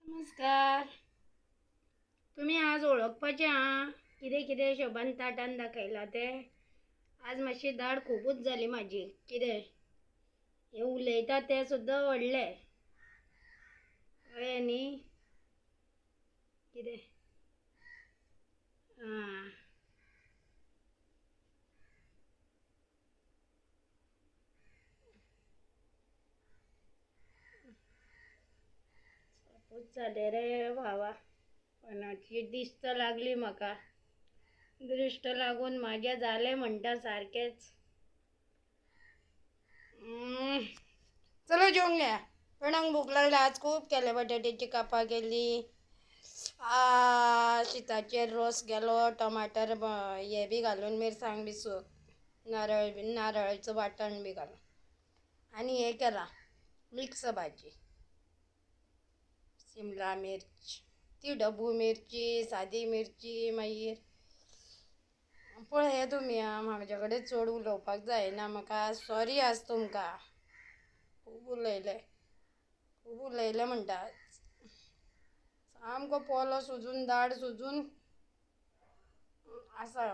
नमस्कार. तुम्ही आज ओळखपाचे हा कितें कितें शोभान ताटान दाखयला ते. आज मातशी दाड खूबच जाली म्हाजी. कितें हे उलयता ते सुद्दां व्हडले कळ्ळें न्ही. कितें आं खूब जालें रे भावा. कोणाची दिस्त लागली म्हाका. दृश्ट लागून म्हागे जालें म्हणटा सारकेंच. चलो जेवंक या. कोणाक भूक लागली. आज खूब केलें. बटाट्याची कापां केली. शिताचेर रोस केलो. टमाटर हे बी घालून मिरसांग बी नारळाचो वांटण बी घालून. आनी हे केलां मिक्स भाजी. शिमला मिर्च, ती डबू मिरची, सादी मिरची. मागीर पळय हे तुमी म्हाजे कडेन चड उलोवपाक जायना म्हाका. सॉरी आज तुमकां. खूब उलयलें म्हणटा. सामको पोलो सुजून दाड सुजून आसा.